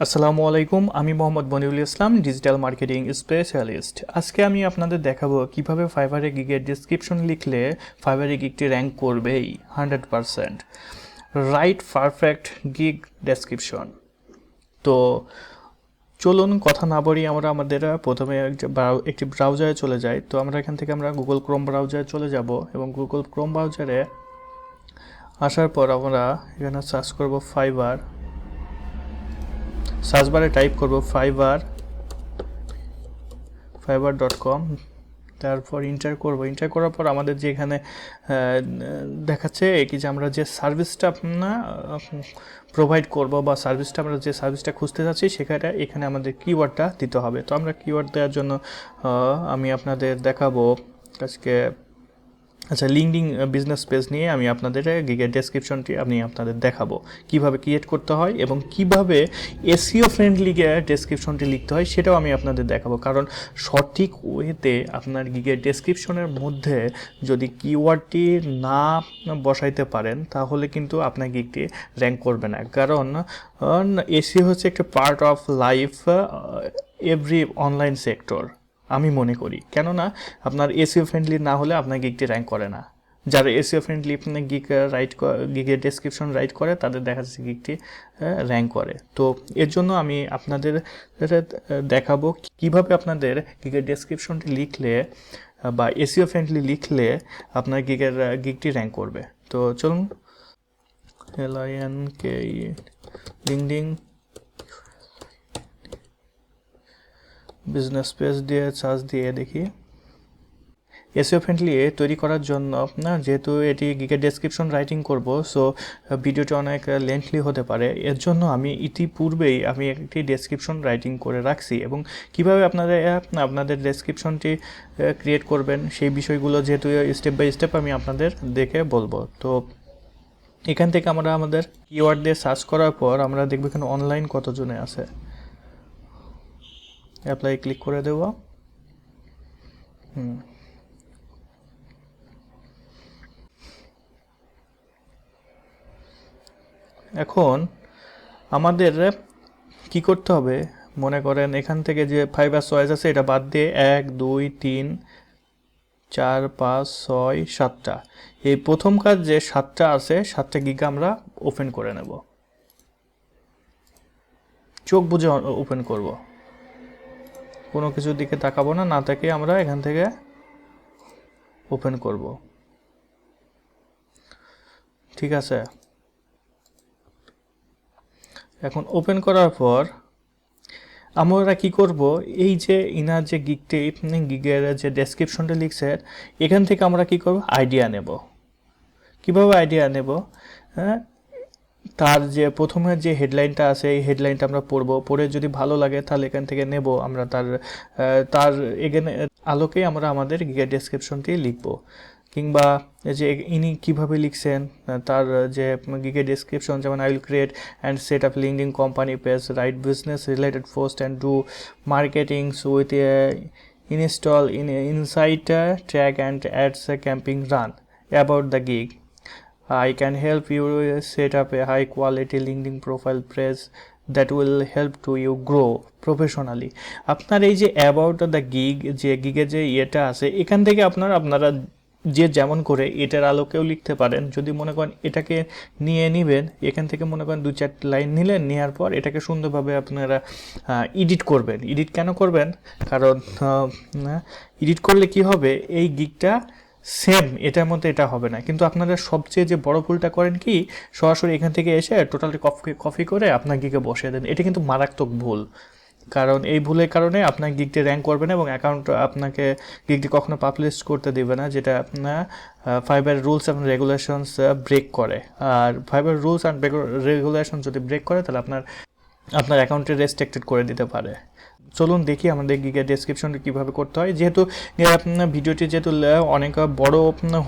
আসসালামু আলাইকুম, আমি মোহাম্মদ বনিউল ইসলাম, ডিজিটাল মার্কেটিং স্পেশালিস্ট। আজকে আমি আপনাদের দেখাবো কিভাবে ফাইবারে গিগের ডিসক্রিপশন লিখলে ফাইবারে গিগটি র্যাঙ্ক করবেই 100%। Right perfect gig description. তো চলুন কথা না বলি, আমরা আমাদের প্রথমে একটি ব্রাউজারে চলে যাই। তো আমরা এখান থেকে গুগল ক্রোম ব্রাউজারে চলে যাব এবং গুগল ক্রোম ব্রাউজারে আসার পর আমরা এখানে সার্চ করব ফাইবার। সার্চ বারে টাইপ করব fiverr.com, তারপর ইন্টার করব। ইন্টার করার পর আমাদের যে এখানে দেখাচ্ছে কি যে আমরা যে সার্ভিসটা প্রোভাইড করব বা সার্ভিসটা আমরা যে সার্ভিসটা খুঁজতে যাচ্ছি এখানে আমাদের কিওয়ার্ডটা দিতে হবে। তো আমরা কিওয়ার্ড দেওয়ার জন্য আমি আপনাদের দেখাবো আজকে লিঙ্কডিন বিজনেস পেজ নিয়ে আমি আপনাদের গিগের ডেসক্রিপশনটি আপনাদের দেখাবো কিভাবে ক্রিয়েট করতে হয় এবং কিভাবে এসইও ফ্রেন্ডলি ডেসক্রিপশনটি লিখতে হয় সেটাও আমি আপনাদের দেখাবো। কারণ সঠিক ওয়েতে আপনার গিগের ডেসক্রিপশনের মধ্যে যদি কিওয়ার্ডটি না বসাইতে পারেন তাহলে কিন্তু আপনার গিগটি র্যাঙ্ক করবে না। কারণ এসইও হচ্ছে একটা part of life every online sector আমি মনে করি। কেননা আপনার এসইও ফ্রেন্ডলি না হলে আপনার গিগটি র্যাঙ্ক করে না। যারা এসইও ফ্রেন্ডলি আপনার গিগের ডেসক্রিপশন রাইট করে তাদের দেখা যাচ্ছে গিগটি র্যাঙ্ক করে। তো এর জন্য আমি আপনাদের দেখাবো কিভাবে আপনাদের গিগের ডেসক্রিপশনটি লিখলে বা এসইও ফ্রেন্ডলি লিখলে আপনার গিগটি র্যাঙ্ক করবে। তো চলুন লিঙ্কডিন বিজনেস পেজ দিয়ে সার্চ দিয়ে দেখি। এসইও ফ্রেন্ডলি তৈরি করার জন্য যেহেতু এটি গিগের ডেসক্রিপশন রাইটিং করব, সো ভিডিওটি অনেক লেন্থলি হতে পারে। এর জন্য আমি ইতিপূর্বেই একটি ডেসক্রিপশন রাইটিং করে রাখছি এবং কিভাবে আপনাদের ডেসক্রিপশনটি ক্রিয়েট করবেন সেই বিষয়গুলো যেহেতু স্টেপ বাই স্টেপ আমি আপনাদের দেখে বলবো। তো এখান থেকে আমরা আমাদের কিওয়ার্ড দিয়ে সার্চ করার পর আমরা দেখব এখানে অনলাইন কতজনে আছে। অ্যাপ্লাই ক্লিক করে দেব। এখন আমাদের কি করতে হবে, মনে করেন এখান থেকে যে ফাইবার চয়েস আছে এটা বাদ দিয়ে 1 2 3 4 5 6 7টা, এই প্রথম কাজ যে 7টা আছে 7টা গিগ আমরা ওপেন করে নেব। চোখ বুজে ওপেন করব, কোনো কিছুর দিকে তাকাবো না, না তাকিয়ে আমরা এখান থেকে ওপেন করব। ঠিক আছে, এখন ওপেন করার পর আমরা কি করব, এই যে ইনার যে গিগের যে ডেসক্রিপশনটা লিখছে এখান থেকে আমরা কি করব, আইডিয়া নেব। কিভাবে আইডিয়া নেব, তার যে প্রথমে যে হেডলাইনটা আছে এই হেডলাইনটা আমরা পড়ে যদি ভালো লাগে তাহলে এখান থেকে নেব আমরা তার এখানে আলোকে আমরা আমাদের গিগের ডেসক্রিপশনটি লিখব। কিংবা যে ইনি কিভাবে লিখছেন তার যে গিগের ডেসক্রিপশন, যেমন I will create and set up LinkedIn company page, right business related post and do মার্কেটিংস with install insight track and ads camping run about the gig. I can help you set up a high quality LinkedIn profile page that will help to you grow professionally. আপনার এই যে about the gig, যে গিগের যে ইয়েটা আছে এখান থেকে আপনারা যে যেমন করে এটার আলোকেও লিখতে পারেন। যদি মনে করেন এটাকে নিয়ে নেবেন, এখান থেকে মনে করেন 2-4 লাইন নিলেন, নেওয়ার পর এটাকে সুন্দরভাবে আপনারা এডিট করবেন। এডিট কেন করবেন, কারণ এডিট করলে কি হবে, এই গিগটা সেম এটার মধ্যে এটা হবে না। কিন্তু আপনারা সবচেয়ে যে বড় ভুলটা করেন কি, সরাসরি এখান থেকে এসে টোটালি কপি করে আপনার গিগে বসিয়ে দেন। এটা কিন্তু মারাত্মক ভুল, কারণ এই ভুলের কারণে আপনার গিগটি র্যাঙ্ক করবে না এবং আপনাকে গিগটি কখনো পাবলিশ করতে দেবে না, যেটা আপনার Fiverr rules and regulations break করে। আর ফাইবার রুলস অ্যান্ড রেগুলেশন যদি ব্রেক করে তাহলে আপনার অ্যাকাউন্টে রেস্ট্রিক্টেড করে দিতে পারে। চলুন দেখি আমাদের গিগের ডেসক্রিপশনটি কীভাবে করতে হয়। যেহেতু ভিডিওটি অনেক বড়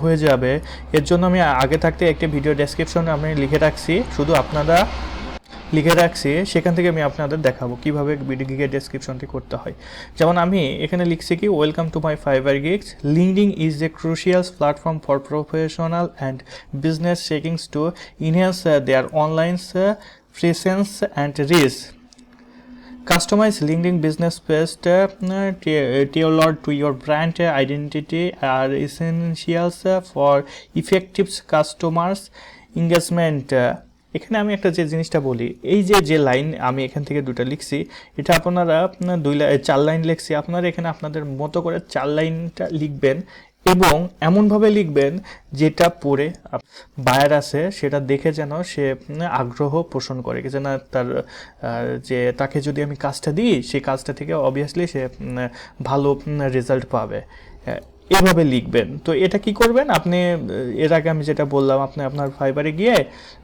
হয়ে যাবে, এর জন্য আমি আগে থাকতে একটি ভিডিও ডেসক্রিপশন আমি লিখে রাখছি, সেখান থেকে আমি আপনাদের দেখাবো কীভাবে গিগের ডেসক্রিপশনটি করতে হয়। যেমন আমি এখানে লিখছি কি, welcome to my Fiverr gigs, LinkedIn is a crucial platform for professional and business seekings to enhance their online presence and reach Customize LinkedIn business page tailored to your brand identity are essentials for effective customers engagement. এখানে আমি একটা যে জিনিসটা বলি, এই যে line আমি এখান থেকে দুটো লিখছি, এটা আপনারা 4 লাইন লিখছি, আপনারা এখানে আপনাদের মতো করে 4 লাইনটা লিখবেন এবং এমনভাবে লিখবেন যেটা পড়ে বায়ার আছে সেটা দেখে যেন সে আগ্রহ পোষণ করে, যেন তার যে তাকে যদি আমি কাজটা দিই সেই কাজটা থেকে অবভিয়াসলি সে ভালো রেজাল্ট পাবে। এভাবে লিখবেন। তো এটা কি করবেন, আপনি এর আগে আমি যেটা বললাম, আপনি আপনার ফাইবারে গিয়ে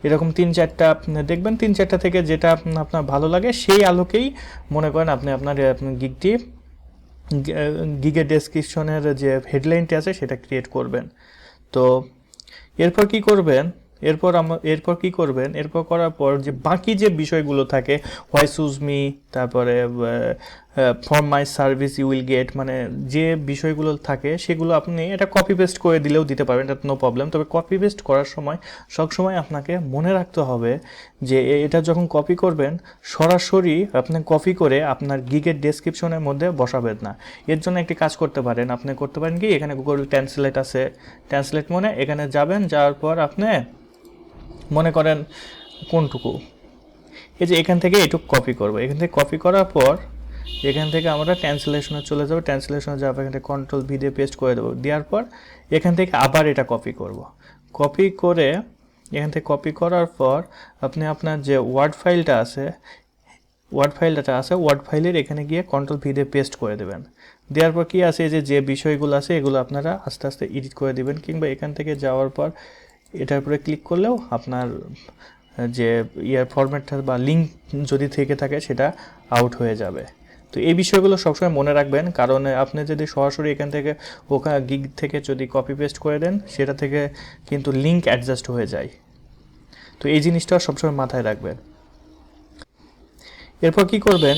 এরকম 3-4টা দেখবেন, 3-4টা থেকে যেটা আপনার ভালো লাগে সেই আলোকেই মনে করেন আপনি আপনার গিগের ডেসক্রিপশনের যে হেডলাইনটা আছে সেটা ক্রিয়েট করবেন। তো এরপর কি করবেন, এরপর করার পর যে বাকি যে বিষয়গুলো থাকে, হোয়াই চুজ মি, তারপরে for my service you will get, মানে যে বিষয়গুলো থাকে সেগুলো আপনি এটা কপি পেস্ট করে দিলেও দিতে পারবেন, এটা নো প্রবলেম। তবে কপি পেস্ট করার সময় সবসময় আপনাকে মনে রাখতে হবে যে এটা যখন কপি করবেন সরাসরি আপনি কপি করে আপনার গিগের ডেসক্রিপশনের মধ্যে বসাবেন না। এর জন্য একটি কাজ করতে পারেন, আপনি করতে পারেন কি, এখানে গুগল ট্রান্সলেট আছে, ট্রান্সলেট মনে এখানে যাবেন, যাওয়ার পর আপনি মনে করেন কোনটুকু, এই যে এখান থেকে এটুকু কপি করবো, এখান থেকে কপি করার পর এখান থেকে আমরা ট্রান্সলেশনে চলে যাবো, ট্রান্সলেশনে যাবো, এখান থেকে কন্ট্রোল ভি দিয়ে পেস্ট করে দেবো, দেওয়ার পর এখান থেকে আবার এটা কপি করব, কপি করে এখান থেকে কপি করার পর আপনি আপনার যে ওয়ার্ড ফাইলটা আছে ওয়ার্ড ফাইলের এখানে গিয়ে কন্ট্রোল ভি দিয়ে পেস্ট করে দেবেন। দেওয়ার পর কি আছে, যে বিষয়গুলো আছে এগুলো আপনারা আস্তে আস্তে এডিট করে দেবেন, কিংবা এখান থেকে যাওয়ার পর এটার উপরে ক্লিক করলেও আপনার যে ফরম্যাটটা বা লিঙ্ক যদি থেকে থাকে সেটা আউট হয়ে যাবে। তো এই বিষয়গুলো সবসময় মনে রাখবেন, কারণ আপনি যদি সরাসরি এখান থেকে ওখানে গিগ থেকে যদি কপি পেস্ট করে দেন সেটা থেকে কিন্তু লিঙ্ক অ্যাডজাস্ট হয়ে যায়। তো এই জিনিসটা সবসময় মাথায় রাখবেন। এরপর কি করবেন,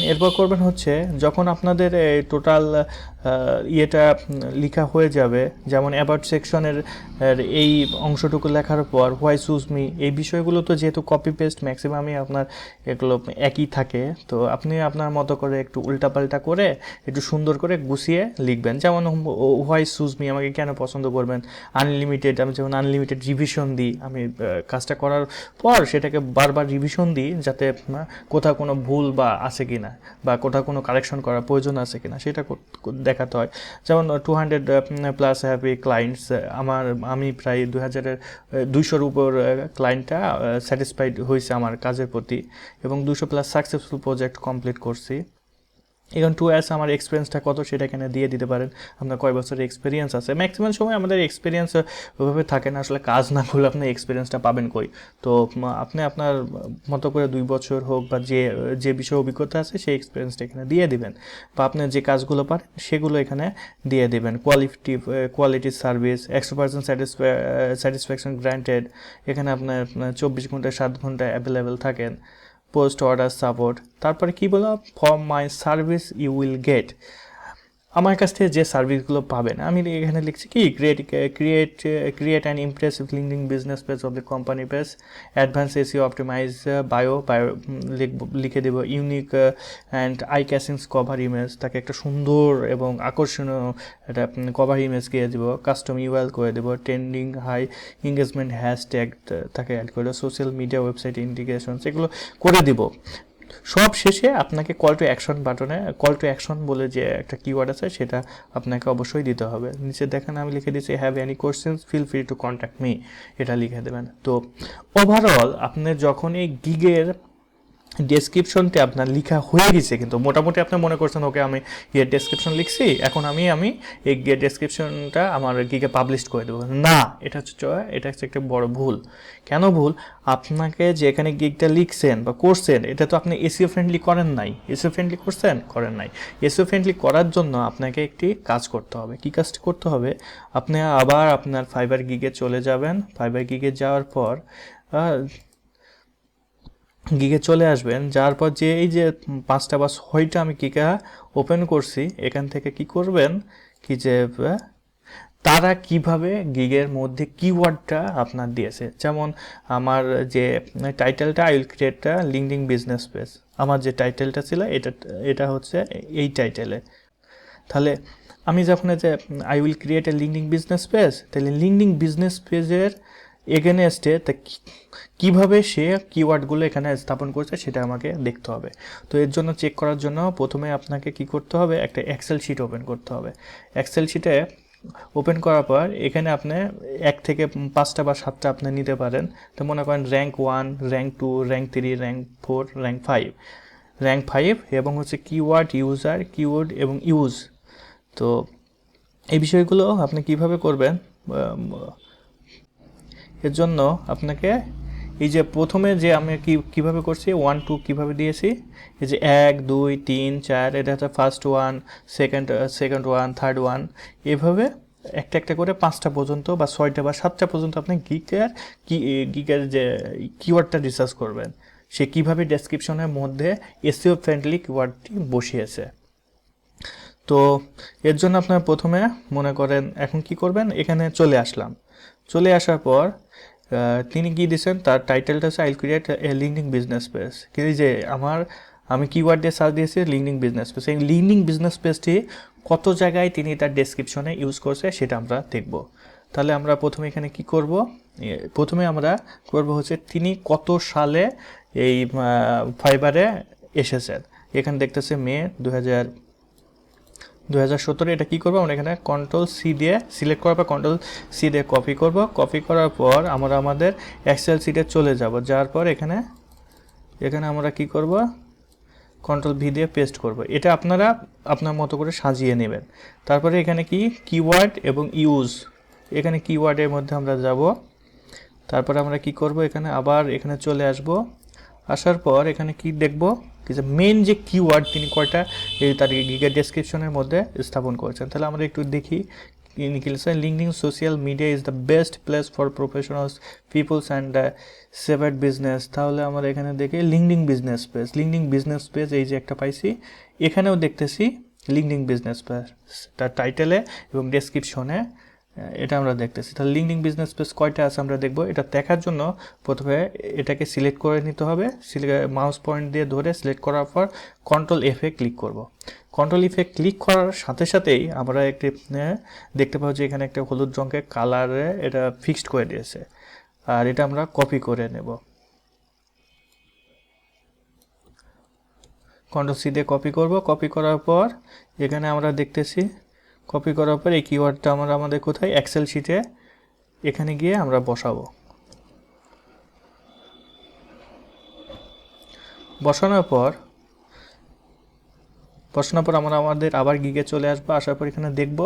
হচ্ছে যখন আপনাদের টোটাল ইয়েটা লেখা হয়ে যাবে, যেমন অ্যাবাউট সেকশনের এই অংশটুকু লেখার পর হোয়াই চুজ মি, এই বিষয়গুলো তো যেহেতু কপি পেস্ট ম্যাক্সিমামই আপনার এগুলো একই থাকে, তো আপনি আপনার মতো করে একটু উল্টাপাল্টা করে একটু সুন্দর করে গুছিয়ে লিখবেন। যেমন হোয়াই চুজ মি আমাকে কেন পছন্দ করবেন, আনলিমিটেড, আমি যেমন আনলিমিটেড রিভিশন দিই, আমি কাজটা করার পর সেটাকে বারবার রিভিশন দিই যাতে কোথাও কোনো ভুল বা আছে কিনা বা কোথাও কোনো কারেকশন করার প্রয়োজন আছে কিনা সেটা দেখাতে হয়। যেমন 200+ হ্যাপি ক্লায়েন্টস, আমি প্রায় 200-এর উপর ক্লায়েন্টটা স্যাটিসফাইড হয়েছে আমার কাজের প্রতি, এবং 200+ সাকসেসফুল প্রজেক্ট কমপ্লিট করছি। এখন 2 ইয়ার্স আমার এক্সপিরিয়েন্সটা কত সেটা এখানে দিয়ে দিতে পারেন, আপনার কয় বছরের এক্সপিরিয়েন্স আছে। ম্যাক্সিমাম সময় আমাদের এক্সপিরিয়েন্স ওইভাবে থাকে না, আসলে কাজ না করলে আপনি এক্সপিরিয়েন্সটা পাবেন কই। তো আপনি আপনার মতো করে 2 বছর হোক বা যে বিষয়ে অভিজ্ঞতা আছে সেই এক্সপিরিয়েন্সটা এখানে দিয়ে দিবেন, বা আপনি যে কাজগুলো পারেন সেগুলো এখানে দিয়ে দেবেন। কোয়ালিটি সার্ভিস, 100% স্যাটিসফ্যাকশন গ্রান্টেড, এখানে আপনার 24 ঘন্টা 7 ঘন্টা অ্যাভেলেবেল থাকেন। পোস্ট অর্ডার সাপোর্ট, তারপরে কি বললাম, for my service you will get, আমার কাছ থেকে যে সার্ভিসগুলো পাবেন, আমি এখানে লিখছি কি create an impressive LinkedIn business page of the company page, advance SEO optimise bio লিখে দেবো, unique and eye catchings cover image, তাকে একটা সুন্দর এবং আকর্ষণীয় একটা কভার ইমেজ দিয়ে দেবো, কাস্টম ইউএল করে দেবো, ট্রেন্ডিং হাই এঙ্গেজমেন্ট হ্যাশট্যাগ তাকে অ্যাড করে, সোশ্যাল মিডিয়া ওয়েবসাইট ইন্টিগ্রেশন এগুলো করে দিব। সব শেষে আপনাকে কল টু অ্যাকশন বাটনে কল টু অ্যাকশন বলে যে একটা কিওয়ার্ড আছে সেটা আপনাকে অবশ্যই দিতে হবে। নিচে দেখেন আমি লিখে দিচ্ছি have any questions feel free to contact me, এটা লিখে দেবেন। তো ওভারঅল আপনি যখন এই গিগের ডেসক্রিপশনটা আপনার লেখা হয়ে গেছে, কিন্তু মোটামুটি আপনি মনে করছেন ওকে আমি গিয়ের ডেসক্রিপশন লিখছি, এখন আমি এই গিয়ের ডেসক্রিপশনটা আমার গিগে পাবলিশ করে দেবো না, এটা হচ্ছে একটা বড় ভুল। কেন ভুল, আপনাকে যে এখানে গিগটা লিখছেন বা করছেন এটা তো আপনি এসইও ফ্রেন্ডলি করেন নাই। এসইও ফ্রেন্ডলি করার জন্য আপনাকে একটি কাজ করতে হবে। কি কাজটি করতে হবে, আপনি আবার আপনার ফাইবার গিগে চলে যাবেন, ফাইবার গিগে যাওয়ার পর গিগে চলে আসবেন, যার পর যে এই যে 5টা বা 6টা আমি গিগা ওপেন করছি, এখান থেকে কি করবেন কি যে তারা কিভাবে গিগের মধ্যে কিওয়ার্ডটা আপনার দিয়েছে। যেমন আমার যে টাইটেলটা I will create a linking business page, আমার যে টাইটেলটা ছিল এটা হচ্ছে এই টাইটেলে। তাহলে আমি যখন যে I will create a LinkedIn business page, তাহলে লিঙ্কডিন বিজনেস পেজের এগেনস্টে কীভাবে সে কিওয়ার্ডগুলো এখানে স্থাপন করছে সেটা আমাকে দেখতে হবে। তো এর জন্য চেক করার জন্য প্রথমে আপনাকে কি করতে হবে, একটা এক্সেল শিট ওপেন করতে হবে। এক্সেল শিটে ওপেন করার পর এখানে আপনি 1 থেকে 5টা বা 7টা আপনি নিতে পারেন। তো মনে করেন rank 1, rank 2, rank 3, rank 4, rank 5 এবং হচ্ছে কিওয়ার্ড, ইউজার, কিওয়ার্ড এবং ইউজ। তো এই বিষয়গুলো আপনি কিভাবে করবেন, এর জন্য আপনাকে এই যে প্রথমে যে আমি কীভাবে করছি 1 2 কীভাবে দিয়েছি, এই যে 1 2 3 4 এটা হচ্ছে first one, second one, third one, এভাবে একটা একটা করে 5টা পর্যন্ত বা 6টা বা 7টা পর্যন্ত আপনি গিগের যে কিওয়ার্ডটা রিসার্চ করবেন, সে কীভাবে ডেসক্রিপশনের মধ্যে এসইও ফ্রেন্ডলি কিওয়ার্ডটি বসিয়েছে। তো এর জন্য আপনার প্রথমে মনে করেন এখন কি করবেন, এখানে চলে আসলাম। চলে আসার পর তিনি কি দিয়েছেন, তার টাইটেলটা হচ্ছে I create a LinkedIn business page. কিন্তু যে আমি কিওয়ার্ড দিয়ে সার্চ দিয়েছি লিঙ্কডিন বিজনেস পেজ, এই লিঙ্কডিন বিজনেস পেজটি কত জায়গায় তিনি তার ডেসক্রিপশনে ইউজ করছে সেটা আমরা দেখব। তাহলে আমরা প্রথমে এখানে কি করব, প্রথমে আমরা করব হচ্ছে তিনি কত সালে এই ফাইবারে এসেছেন। এখানে দেখতেছে মে 2017। এটা কী করবো, আমরা এখানে Ctrl+C দিয়ে সিলেক্ট করার পর Ctrl+C দিয়ে কপি করব। কপি করার পর আমরা আমাদের এক্সেল শিটে চলে যাব। যাওয়ার পর এখানে আমরা কি করব, Ctrl+V দিয়ে পেস্ট করব। এটা আপনারা আপনার মতো করে সাজিয়ে নেবেন। তারপরে এখানে কি কিওয়ার্ড এবং ইউজ, এখানে কিওয়ার্ডের মধ্যে আমরা যাব। তারপরে আমরা কি করব, এখানে চলে আসব। আসার পর এখানে কি দেখব, যে মেন যে কিওয়ার্ড তিনি কয়টা তার গিগের ডেসক্রিপশনের মধ্যে স্থাপন করেছেন। তাহলে আমরা একটু দেখি LinkedIn social media is the best place for professionals peoples and saver business. তাহলে আমরা এখানে দেখি লিঙ্কডিন বিজনেস পেজ এই যে একটা পাইছি, এখানেও দেখতেছি লিঙ্কডিন বিজনেস পেজ, তার টাইটেলে এবং ডেসক্রিপশনে এটা আমরা দেখতেছি। তাহলে লিঙ্কডিন বিজনেস পেজ কয়টা আছে আমরা দেখব। এটা দেখার জন্য প্রথমে এটাকে সিলেক্ট করে নিতে হবে। মাউস পয়েন্ট দিয়ে ধরে সিলেক্ট করার পর Ctrl+F ক্লিক করব। Ctrl+F ক্লিক করার সাথে সাথেই আমরা একটি দেখতে পাবো যে এখানে একটা হলুদ রঙের কালারে এটা ফিক্সড করে দিয়েছে, আর এটা আমরা কপি করে নেব। Ctrl+C দিয়ে কপি করব। কপি করার পর এখানে আমরা দেখতেছি, কপি করার পর এই কিওয়ার্ডটা আমাদের কোথায়, এক্সেল শিটে এখানে গিয়ে আমরা বসাবো। বসানোর পর আমরা আমাদের আবার গিগে চলে আসবো। আসার পর এখানে দেখব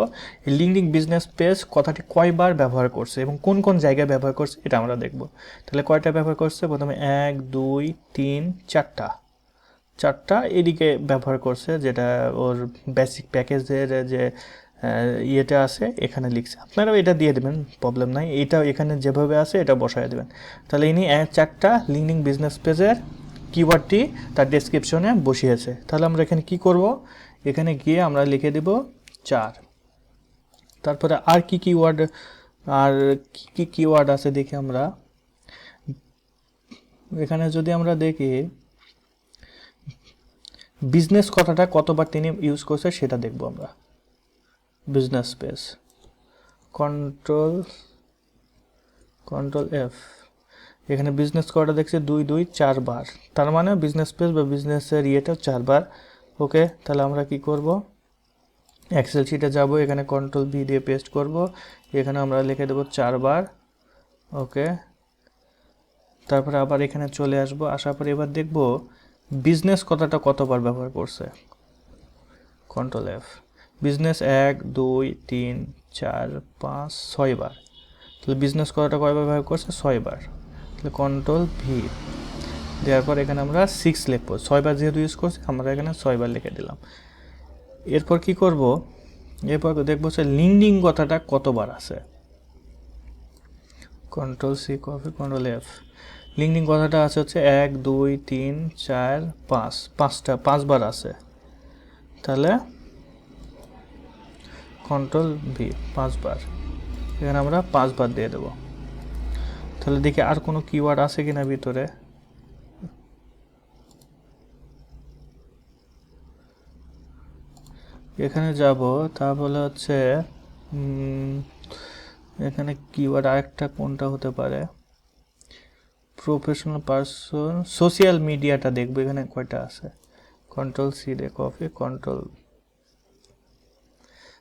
লিঙ্কডিন বিজনেস পেজ কথাটি কয়বার ব্যবহার করছে এবং কোন কোন জায়গায় ব্যবহার করছে এটা আমরা দেখব। তাহলে কয়টা ব্যবহার করছে, প্রথমে 1 2 3 4টা এদিকে ব্যবহার করছে, যেটা ওর বেসিক প্যাকেজের যে ইয়েটা আছে এখানে লিখছে। আপনারাও এটা দিয়ে দেবেন, প্রবলেম নাই, এটা এখানে যেভাবে আছে এটা বসায় দেবেন। তাহলে ইনি 4টা লিঙ্কডিন বিজনেস পেজের কিওয়ার্ডটি তার ডেসক্রিপশনে বসিয়েছে। তাহলে আমরা এখানে কি করব, এখানে গিয়ে আমরা লিখে দেব 4। তারপরে আর কি কিওয়ার্ড আছে দেখি আমরা। এখানে যদি আমরা দেখি বিজনেস কথাটা কতবার তিনি ইউজ করছে সেটা দেখব আমরা। বিজনেস পেজ Ctrl+F, এখানে বিজনেস কথাটা দেখছি 2 2 4 বার, তার মানে বিজনেস পেজ বা বিজনেসের ইয়েটা 4 বার। ওকে, তাহলে আমরা কি করব, এক্সেল শিটে যাব, এখানে Ctrl+V দিয়ে পেস্ট করব, এখানে আমরা লিখে দেব 4 বার। ওকে, তারপরে আবার এখানে চলে আসব। আসার পর এবার দেখব বিজনেস কথাটা কতবার ব্যবহার করছে। Ctrl+F, বিজনেস 1 2 3 4 5 6 বার। তাহলে বিজনেস কথাটা কয়বার ব্যবহার করছে, 6 বার। তাহলে Ctrl+V দেওয়ার পর এখানে আমরা 6 লিখব, 6 বার যেহেতু ইউজ করছি আমরা এখানে 6 বার লিখে দিলাম। এরপর কি করব, এরপর দেখবো যে লিঙ্কডিন কথাটা কতবার আছে। Ctrl+C কপি, Ctrl+F, লিঙ্কডিন কথাটা আছে হচ্ছে 1 2 3 4 5, 5 বার আছে। তাহলে Ctrl+V 5 বার, এখানে আমরা 5 বার দিয়ে দেব। তাহলে দেখি আর কোনো কিওয়ার্ড আছে কিনা ভিতরে। এখানে যাব, তা বলে হচ্ছে উম, এখানে কিওয়ার্ড আরেকটা কোনটা হতে পারে, প্রফেশনাল পারসন, সোশ্যাল মিডিয়াটা দেখবো এখানে কয়টা আছে। কন্ট্রোল সি দিয়ে কপি, কন্ট্রোল,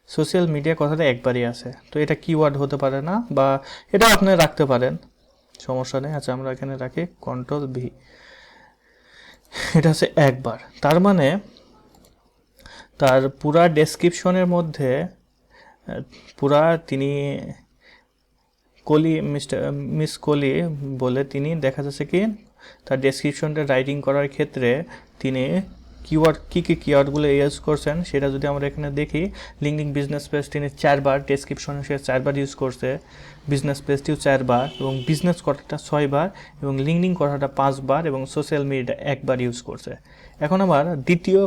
সোশ্যাল মিডিয়া কথাটা একবারই আছে, তো এটা কিওয়ার্ড হতে পারে না, বা এটা আপনি রাখতে পারেন, সমস্যা নেই। আচ্ছা আমরা এখানে রাখি কন্ট্রোল ভি, এটা হচ্ছে একবার, তার মানে তার পুরা ডেসক্রিপশনের মধ্যে পুরা তিনি কলি মিস কলি বলে তিনি দেখা যাচ্ছে কি তার ডেসক্রিপশনটা রাইটিং করার ক্ষেত্রে তিনি কিওয়ার্ড কী কী কিওয়ার্ডগুলো ইউজ করছেন সেটা যদি আমরা এখানে দেখি, লিঙ্কিং বিজনেস পেজ তিনি 4বার, ডেসক্রিপশনে সে 4বার ইউজ করছে, বিজনেস পেজটিও 4বার, এবং বিজনেস কথাটা 6বার, এবং লিঙ্কিং কথাটা 5বার, এবং সোশ্যাল মিডিয়া 1বার ইউজ করছে। এখন আবার দ্বিতীয়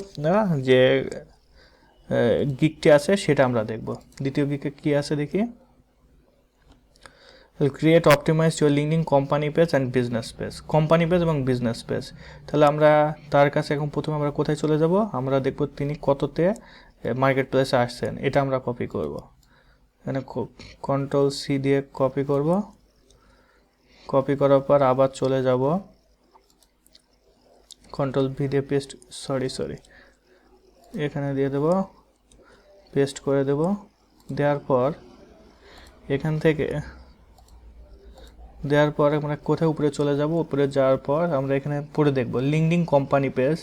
যে গিকটি আছে সেটা আমরা দেখব। দ্বিতীয় গিকে কী আছে দেখি, create optimize your LinkedIn company page and business page, company page এবং বিজনেস পেজ। তাহলে আমরা তার কাছে এখন প্রথমে আমরা কোথায় চলে যাব, আমরা দেখব তিনি কততে মার্কেট প্লেসে আসছেন, এটা আমরা কপি করব। এখানে কন্ট্রোল সি দিয়ে কপি করব, কপি করার পর আবার চলে যাব, কন্ট্রোল ভি দিয়ে পেস্ট, সরি এখানে দিয়ে দেব, পেস্ট করে দেব, দেওয়ার পর এখান থেকে দেওয়ার পর আমরা কোথায় উপরে চলে যাব, উপরে যাওয়ার পর আমরা এখানে পড়ে দেখব লিঙ্কিং কোম্পানি পেজ,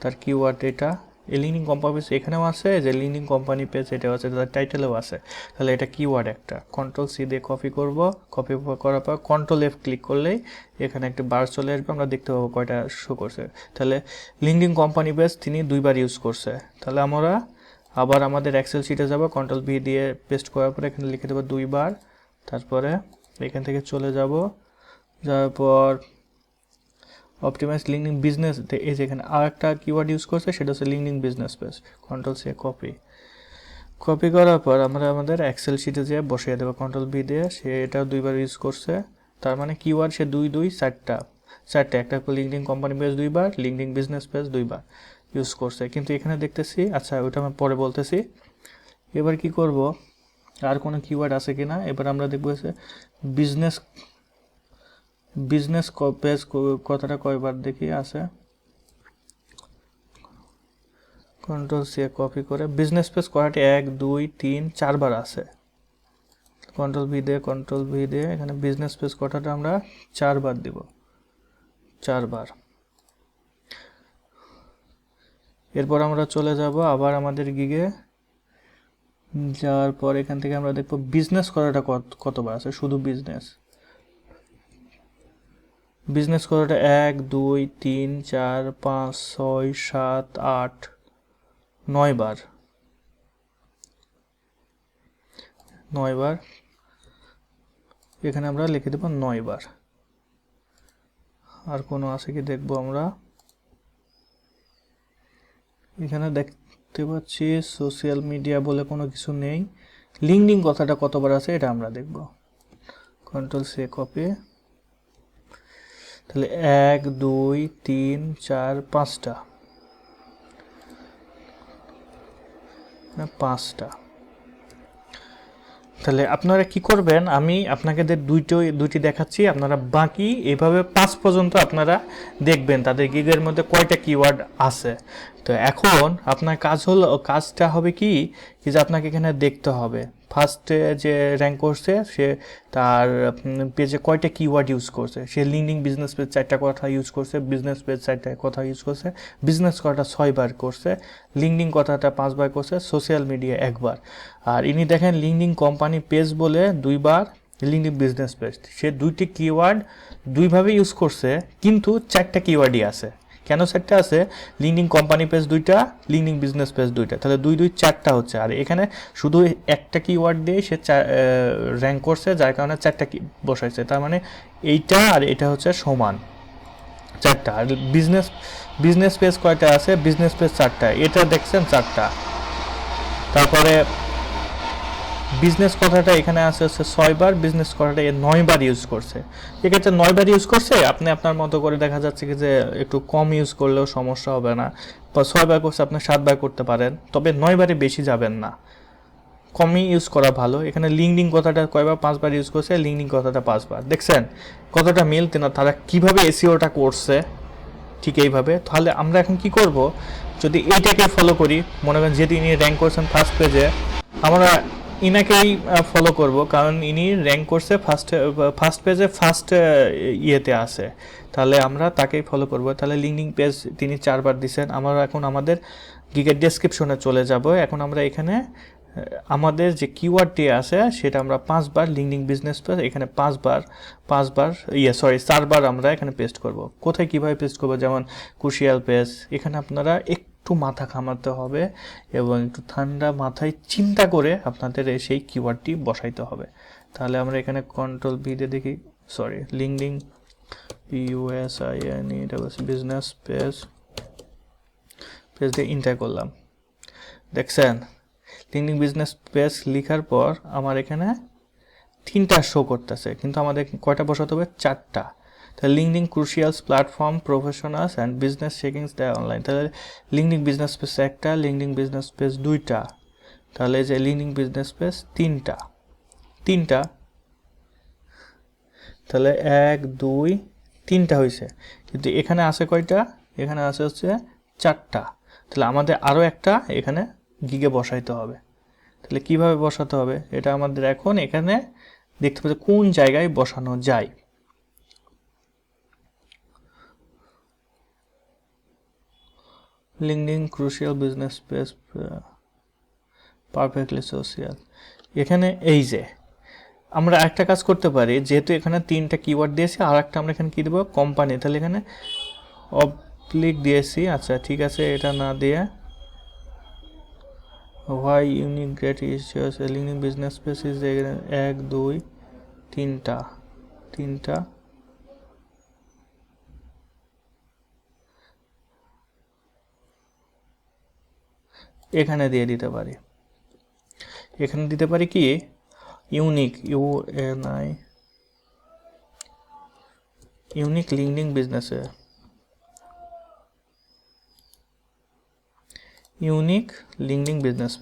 তার কিওয়ার্ড এটা, এই লিঙ্কিং কোম্পানি পেজ এখানেও আছে, যে লিঙ্কিং কোম্পানি পেজ এটাও আছে, তার টাইটেলেও আছে, তাহলে এটা কিওয়ার্ড একটা। কন্ট্রোল সি দিয়ে কপি করব, কপি করার পর কন্ট্রোল এফ ক্লিক করলেই এখানে একটা বার চলে আসবে, আমরা দেখতে পাবো কয়টা শো করছে। তাহলে লিঙ্কিং কোম্পানি পেজ তিনি 2বার ইউজ করছে, তাহলে আমরা আবার আমাদের এক্সেল শিটে যাব, কন্ট্রোল ভি দিয়ে পেস্ট করার পর এখানে লিখে দেবো 2বার, তারপরে এখান থেকে চলে যাব, যাওয়ার পর অপটিমাইজ লিঙ্কিং বিজনেস, এই যে এখানে আর একটা কিওয়ার্ড ইউজ করছে সেটা হচ্ছে LinkedIn business page, control C copy করার পর আমরা আমাদের এক্সেল শিটে যেয়ে বসিয়ে দেবো, কন্ট্রোল ভি দিয়ে, সে এটা 2বার ইউজ করছে, তার মানে কিওয়ার্ড সে 4টা, একটা লিঙ্কিং কোম্পানি পেজ 2বার, লিঙ্কিং বিজনেস পেজ 2বার ইউজ করছে, কিন্তু এখানে দেখতেছি, আচ্ছা ওটা আমি পরে বলতেছি। এবার কি করব, আর কোনো কিওয়ার্ড আছে কিনা, এবার আমরা দেখবো বিজনেস বিজনেস পেজ কথাটা কয়বার দেখি আছে, কন্ট্রোল সি কপি করে বিজনেস পেজ কথাটি 1 2 3 4বার আছে, কন্ট্রোল ভি দিয়ে এখানে বিজনেস পেজ কথাটা আমরা 4বার দিব, 4বার। এরপর আমরা চলে যাব আবার আমাদের গিগে, যাওয়ার পর এখান থেকে আমরা দেখবো বিজনেস কথাটা কতবার আছে, শুধু বিজনেস কথাটা 1 2 3 4 5 6 7 8 9বার, 9বার, এখানে আমরা লিখে দেব 9বার। আর কোনো আছে কি দেখবো আমরা, এখানে দেখতে পাচ্ছি সোশ্যাল মিডিয়া বলে কোনো কিছু নেই, লিঙ্কিং কথাটা কতবার আছে এটা আমরা দেখব, কন্ট্রোল সি কপি, তাহলে 1 2 3 4 5টা, 5টা। তাহলে আপনারা কি করবেন, আমি আপনাদের দুইটি দেখাচ্ছি, আপনারা বাকি এইভাবে 5 পর্যন্ত আপনারা দেখবেন তাদের গিগের মধ্যে কয়টা কিওয়ার্ড আছে। তো এখন আপনার কাজটা হবে কি যে আপনাকে এখানে দেখতে হবে ফার্স্টে যে র্যাঙ্ক করছে সে তার পেজে কয়টা কিওয়ার্ড ইউজ করছে, সে লিঙ্কিং বিজনেস পেজ 4টা কথা ইউজ করছে, বিজনেস পেজ 4টা কথা ইউজ করছে, বিজনেস কথাটা 6বার করছে, লিঙ্কিং কথাটা 5বার করছে, সোশ্যাল মিডিয়া 1বার। আর ইনি দেখেন লিঙ্কিং কোম্পানি পেজ বলে 2বার, লিঙ্কিং বিজনেস পেজ, সে 2টি কিওয়ার্ড 2ভাবে ইউজ করছে, কিন্তু 4টা কিওয়ার্ডই আছে। কেন 4টা আছে, লিঙ্কিং কোম্পানি পেজ 2টা, লিঙ্কিং বিজনেস পেজ 2টা, তাহলে 2 2 4টা হচ্ছে। আর এখানে শুধু একটা কিওয়ার্ড দিয়ে সে র্যাঙ্ক করছে, যার কারণে 4টা বসাইছে, তার মানে এইটা আর এটা হচ্ছে সমান 4টা। আর বিজনেস পেজ কয়টা আছে, বিজনেস পেজ 4টা, এটা দেখছেন 4টা। তারপরে বিজনেস কথাটা এখানে আছে হচ্ছে 6 বার, বিজনেস কথাটা 9 বার ইউজ করছে। এক্ষেত্রে 9 বার ইউজ করছে, আপনি আপনার মতো করে দেখা যাচ্ছে কি যে একটু কম ইউজ করলেও সমস্যা হবে না, বা 6 বার করছে আপনি 7 বার করতে পারেন, তবে 9 বারে বেশি যাবেন না, কমই ইউজ করা ভালো। এখানে লিঙ্কডিন কথাটা কয়বার 5 বার ইউজ করছে, লিঙ্কডিন কথাটা 5 বার। দেখছেন কতটা মিলতে না, তারা কিভাবে এসইওটা করছে ঠিক এইভাবে। তাহলে আমরা এখন কি করব, যদি এইটাকে ফলো করি, মনে করেন যেহেতু ইনি র্যাঙ্ক করছেন ফার্স্ট পেজে, আমরা ইনাকেই ফলো করব, কারণ ইনি র্যাঙ্ক করছে ফার্স্ট পেজে, ফার্স্ট ইয়েতে আছে, তাহলে আমরা তাকেই ফলো করব। তাহলে লিঙ্কডিন পেজ তিনি 4 বার দিচ্ছেন। আমরা এখন আমাদের গিগের ডেসক্রিপশনে চলে যাব। এখন আমরা এখানে আমাদের যে কিওয়ার্ডটি আছে সেটা আমরা 5 বার, লিঙ্কডিন বিজনেস পেজ এখানে 5 বার 4 বার আমরা এখানে পেস্ট করব। কোথায় কিভাবে পেস্ট করব, যেমন ক্রুশিয়াল পেজ, এখানে আপনারা একটু মাথা ঘামাতে হবে এবং একটু ঠান্ডা মাথায় চিন্তা করে আপনাদের সেই কিওয়ার্ডটি বসাইতে হবে। তাহলে আমরা এখানে কন্ট্রোল ভি দিয়ে দেখি, লিঙ্কডিন বিজনেস পেজ দিয়ে ইন্টার করলাম। দেখছেন লিঙ্কডিন বিজনেস পেজ লেখার পর আমার এখানে 3টা শো করতেছে, কিন্তু আমাদের কয়টা বসাতে হবে, 4টা। তাহলে LinkedIn crucials platform professionals and business checkings দেয় অনলাইন, তাহলে লিঙ্কডিন বিজনেস পেজ 1টা, লিঙ্কডিন বিজনেস পেজ 2টা, তাহলে যে লিঙ্কডিন বিজনেস পেজ 3টা, তাহলে 1 2 3টা হয়েছে। কিন্তু এখানে আছে কয়টা, এখানে আছে হচ্ছে 4টা। তাহলে আমাদের আরও একটা এখানে গিগে বসাইতে হবে। তাহলে কিভাবে বসাতে হবে, এটা আমাদের এখন এখানে দেখতে পাচ্ছি কোন জায়গায় বসানো যায়। LinkedIn crucial business page perfectly social, এখানে এই যে আমরা একটা কাজ করতে পারি, যেহেতু এখানে 3টা কিওয়ার্ড দিয়েছি, আর একটা আমরা এখানে কি দেবো, কোম্পানি, তাহলে এখানে অবলিক দিয়েছি। আচ্ছা ঠিক আছে, এটা না দিয়ে why unique great issues LinkedIn business page is 1 2 3টা এখানে দিয়ে দিতে পারি। এখানে দিতে পারি কি, ইউনিক ইউনিক লিঙ্কডিন বিজনেসে, ইউনিক লিঙ্কডিন বিজনেস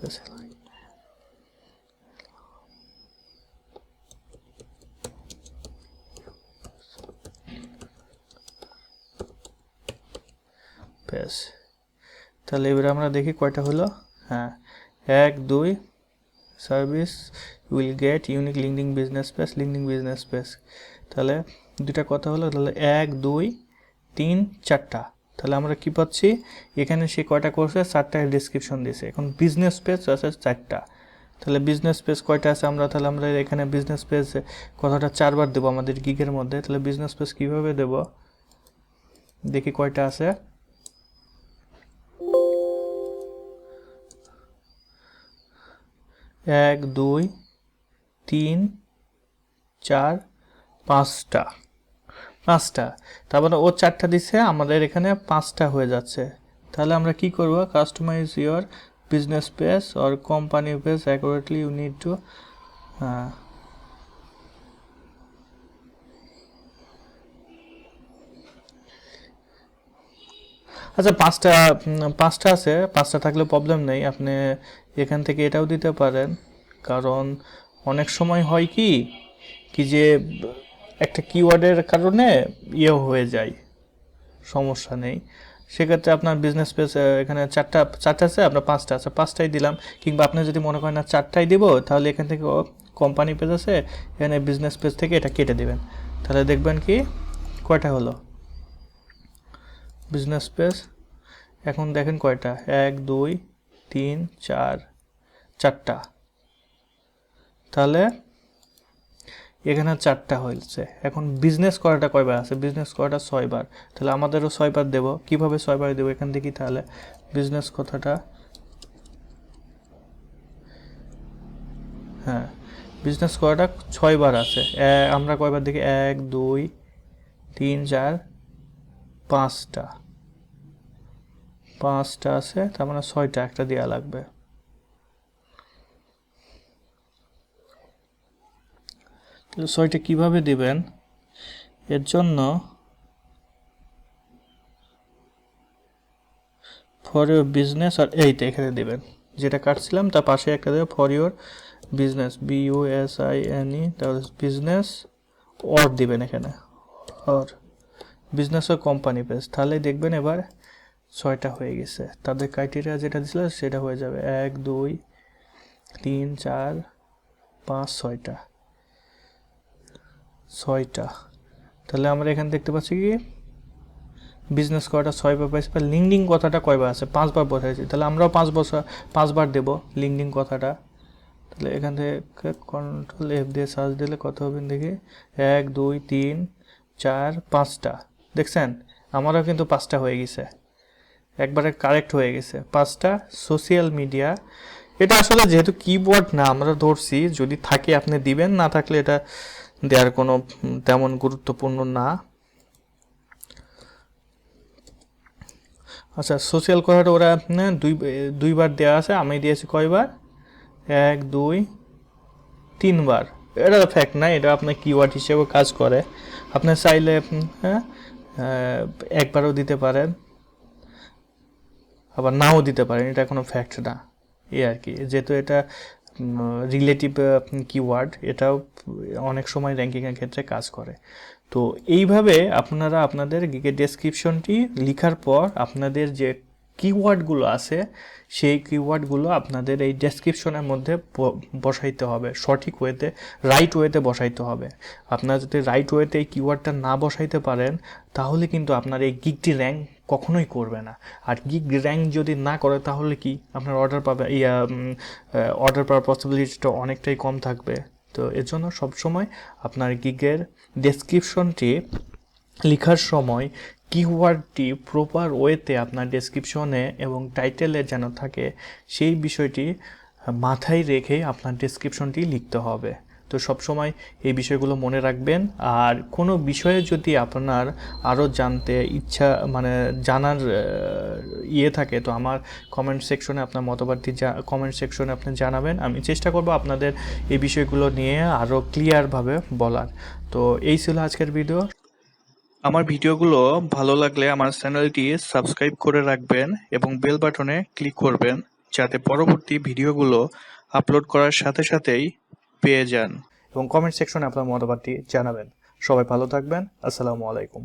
পেজ, তাহলে এবারে আমরা দেখি কয়টা হলো। হ্যাঁ 1 2 service will get unique LinkedIn business page, তাহলে দুটা কথা হলো। তাহলে 1 2 3 4টা, তাহলে আমরা কি পাচ্ছি, এখানে সে কয়টা করছে, 4টা ডেসক্রিপশন দিয়েছে। এখন বিজনেস পেজ আছে 4টা, তাহলে বিজনেস পেজ কয়টা আছে, তাহলে আমরা এখানে বিজনেস পেজ কথাটা 4 বার দেবো আমাদের গিগের মধ্যে। তাহলে বিজনেস পেজ কিভাবে দেব, দেখি কয়টা আছে। 1 2 3 4 5টা, তার মানে ও 4টা দিচ্ছে, আমাদের এখানে 5টা হয়ে যাচ্ছে। তাহলে আমরা কি করব, customize your business page or company page accurately you need to, আচ্ছা 5টা আছে, 5টা থাকলে প্রবলেম নেই, আপনি এখান থেকে এটাও দিতে পারেন। কারণ অনেক সময় হয় কি যে একটা কিওয়ার্ডের কারণে ইয়ে হয়ে যায়, সমস্যা নেই। সেক্ষেত্রে আপনার বিজনেস পেজ এখানে 4টা আছে, আপনার 5টা আছে, 5টাই দিলাম। কিংবা আপনি যদি মনে করেন না 4টাই দিব, তাহলে এখান থেকে কোম্পানি পেজ আছে, এখানে বিজনেস পেজ থেকে এটা কেটে দেবেন। তাহলে দেখবেন কি কয়টা হলো বিজনেস পেজ, এখন দেখেন কয়টা, 1 2 3 4 4টা, তাহলে এখানে 4টা হয়েছে। এখন বিজনেস করাটা কয়বার আছে, বিজনেস করাটা 6 বার, তাহলে আমাদেরও 6 বার দেবো। কীভাবে 6 বার দেবো, এখান থেকে তাহলে বিজনেস কথাটা, হ্যাঁ বিজনেস করাটা 6 বার আছে। আমরা কয়বার দেখি, 1 2 3 4 5টা আছে, তার মানে 6টা একটা দেওয়া লাগবে। ছয়টা কিভাবে দিবেন, এর জন্য ফর ইউর বিজনেস আর এইটা এখানে দিবেন, যেটা কাটছিলাম তার পাশে একটা দেবে ফর ইউর বিজনেস, BUSINE, তাহলে বিজনেস অর দিবেন এখানে, অর বিজনেস ও কোম্পানি পেজ, তাহলে দেখবেন এবার 6টা হয়ে গেছে। তাদের ক্রাইটেরিয়া যেটা দিছিল সেটা হয়ে যাবে 1 2 3 4 5 6টা। তাহলে আমরা এখানে দেখতে পাচ্ছি কি বিজনেস কয়টা 6বার পাইছি, বা লিঙ্কডিন কথাটা কয়বার আছে 5বার বসাইছি, তাহলে আমরাও 5বার দেব লিঙ্কডিন কথাটা। তাহলে এখান থেকে Ctrl+F দিয়ে সার্চ দিলে কত হবে দেখি, 1 2 3 4 5টা। দেখছেন আমারও কিন্তু 5টা হয়ে গেছে, একবারে কারেক্ট হয়ে গেছে 5টা। সোশ্যাল মিডিয়া, এটা আসলে যেহেতু কিবোর্ড না আমরা ধরছি, যদি থাকে আপনি দিবেন, না থাকলে এটা দেওয়ার কোনো তেমন গুরুত্বপূর্ণ না। আচ্ছা, সোশ্যাল কথাটা ওরা দুইবার দেওয়া আছে, আমি দিয়েছি কয়বার, 1 2 3বার। এটা ফ্যাক্ট না, এটা আপনার কিওয়ার্ড হিসেবে কাজ করে। আপনি চাইলে হ্যাঁ একবারও দিতে পারেন, আবার নাও দিতে পারেন, এটা কোনো ফ্যাক্ট না। এই আর কি, যেহেতু এটা রিলেটিভ কিওয়ার্ড, এটাও অনেক সময় র্যাঙ্কিংয়ের ক্ষেত্রে কাজ করে। তো এইভাবে আপনারা আপনাদের গিগের ডেসক্রিপশনটি লেখার পর আপনাদের যে কিওয়ার্ডগুলো আছে সেই কিওয়ার্ডগুলো আপনাদের এই ডেসক্রিপশনের মধ্যে বসাইতে হবে, সঠিক ওয়েতে, রাইট ওয়েতে বসাইতে হবে। আপনারা যদি রাইট ওয়েতে এই কিওয়ার্ডটা না বসাইতে পারেন তাহলে কিন্তু আপনার এই গিগটি র্যাঙ্ক কখনোই করবে না। আর গিগ র্যাঙ্ক যদি না করে তাহলে কি আপনার অর্ডার পাবে, অর্ডার পাওয়ার পসিবিলিটিটা অনেকটাই কম থাকবে। তো এর জন্য সবসময় আপনার গিগের ডেসক্রিপশনটি লেখার সময় কিওয়ার্ডটি প্রপার ওয়েতে আপনার ডেসক্রিপশনে এবং টাইটেলে যেন থাকে, সেই বিষয়টি মাথায় রেখে আপনার ডেসক্রিপশনটি লিখতে হবে। তো সবসময় এই বিষয়গুলো মনে রাখবেন। আর কোনো বিষয়ে যদি আপনার আরও জানতে ইচ্ছা, মানে জানার থাকে, তো আমার কমেন্ট সেকশনে আপনার মতবাদটি কমেন্ট সেকশনে আপনি জানাবেন। আমি চেষ্টা করব আপনাদের এই বিষয়গুলো নিয়ে আরও ক্লিয়ারভাবে বলার। তো এই ছিল আজকের ভিডিও। আমার ভিডিওগুলো ভালো লাগলে আমার চ্যানেলটি সাবস্ক্রাইব করে রাখবেন এবং বেল বাটনে ক্লিক করবেন, যাতে পরবর্তী ভিডিওগুলো আপলোড করার সাথে সাথেই পেয়ে যান। এবং কমেন্ট সেকশনে আপনার মতামতটি জানাবেন। সবাই ভালো থাকবেন। আসসালামু আলাইকুম।